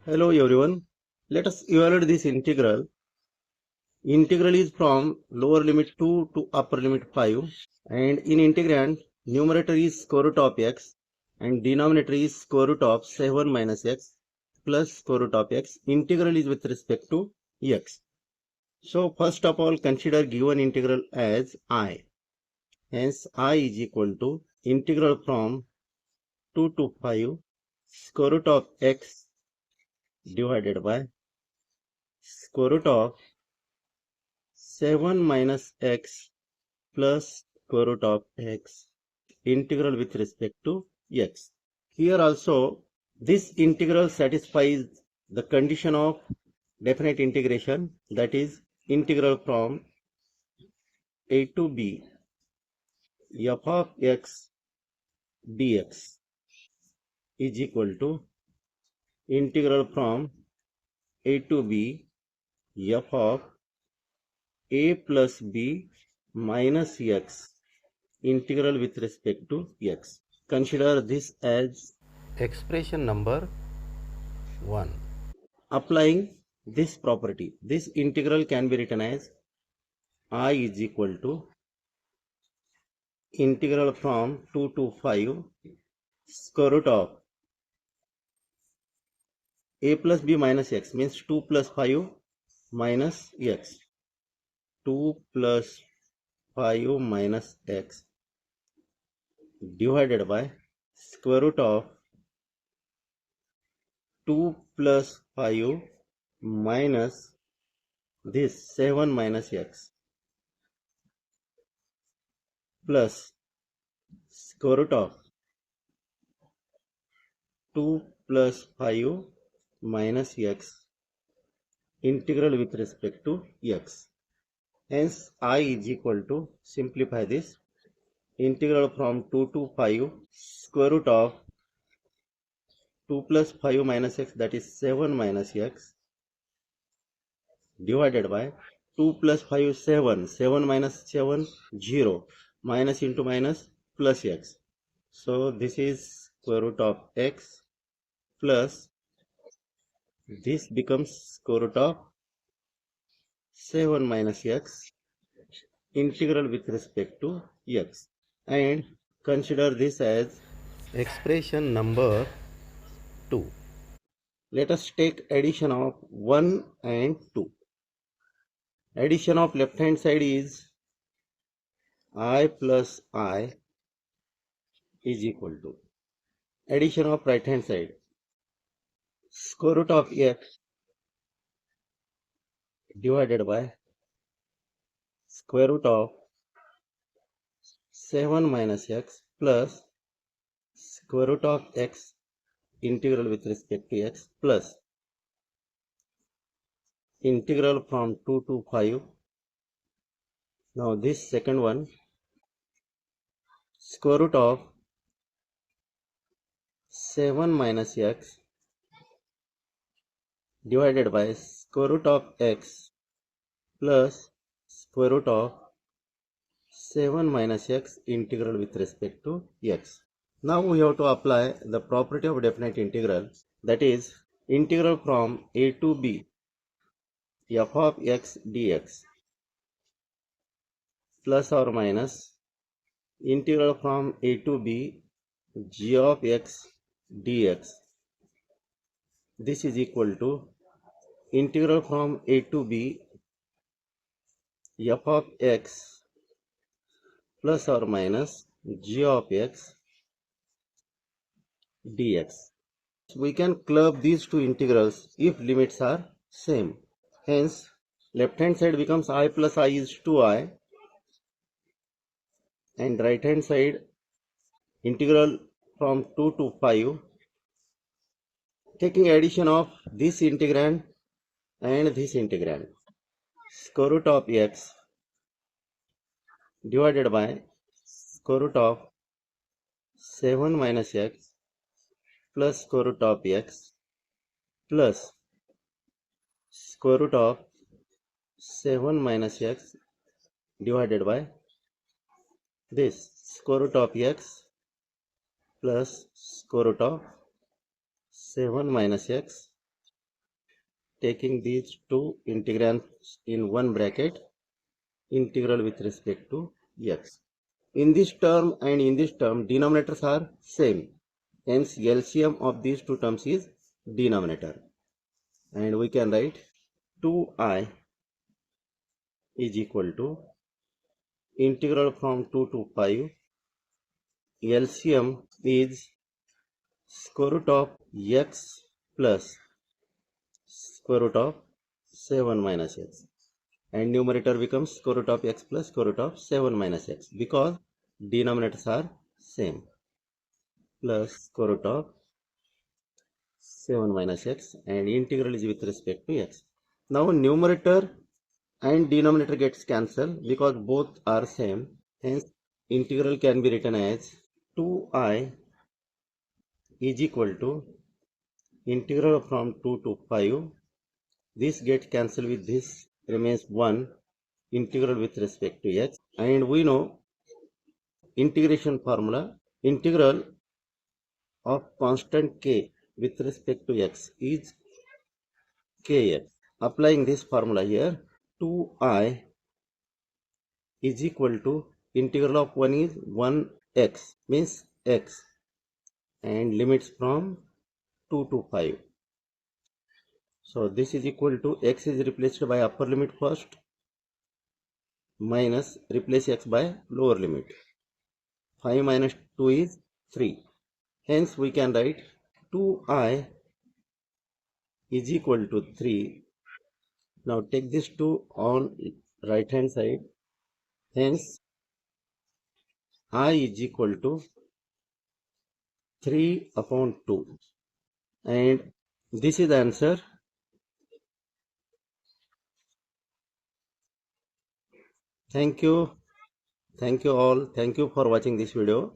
Hello everyone. Let us evaluate this integral. Integral is from lower limit 2 to upper limit 5, and in integrand numerator is square root of x and denominator is square root of 7 minus x plus square root of x. Integral is with respect to x. So first of all, consider given integral as I. Hence I is equal to integral from 2 to 5 square root of x divided by square root of 7 minus x plus square root of x, integral with respect to x. Here also this integral satisfies the condition of definite integration, that is integral from a to b f of x dx is equal to integral from a to b f of a plus b minus x, integral with respect to x. Consider this as expression number 1. Applying this property, this integral can be written as I is equal to integral from 2 to 5 square root of a plus b minus x, means 2 plus 5 minus x, 2 plus 5 minus x divided by square root of 2 plus 5 minus this 7 minus x plus square root of 2 plus 5 minus x, integral with respect to x. Hence I is equal to, simplify this, integral from 2 to 5 square root of 2 plus 5 minus x, that is 7 minus x, divided by 2 plus 5 7, 7 minus 7 0, minus into minus plus x. So this is square root of x plus this becomes square root of 7 minus x, integral with respect to x, and consider this as expression number 2. Let us take addition of 1 and 2. Addition of left hand side is I plus I is equal to addition of right hand side square root of x divided by square root of 7 minus x plus square root of x, integral with respect to x, plus integral from 2 to 5. Now this second one, square root of 7 minus x divided by square root of x plus square root of 7 minus x, integral with respect to x. Now we have to apply the property of definite integral, that is integral from a to b f of x dx plus or minus integral from a to b g of x dx. This is equal to integral from a to b f of x plus or minus g of x dx. We can club these two integrals if limits are same. Hence left hand side becomes I plus I is 2I, and right hand side integral from 2 to 5, taking addition of this integrand and this integrand, square root of x divided by square root of 7 minus x plus square root of x plus square root of 7 minus x divided by this square root of x plus square root of 7 minus x taking these two integrands in one bracket, integral with respect to x. In this term and in this term, denominators are same. Hence, LCM of these two terms is denominator. And we can write 2I is equal to integral from 2 to 5. LCM is square root of x plus square root of 7 minus x. And numerator becomes square root of x plus square root of 7 minus x because denominators are same, plus square root of 7 minus x, and integral is with respect to x. Now numerator and denominator gets cancelled because both are same. Hence integral can be written as 2I is equal to integral from 2 to 5. This gets cancelled with this, remains 1, integral with respect to x. And we know integration formula, integral of constant k with respect to x is kx. Applying this formula here, 2I is equal to integral of 1 is 1x, means x, and limits from 2 to 5. So this is equal to x is replaced by upper limit first, minus replace x by lower limit. 5 minus 2 is 3. Hence we can write 2I is equal to 3. Now take this 2 on right hand side. Hence I is equal to 3 upon 2. And this is the answer. Thank you. Thank you all. Thank you for watching this video.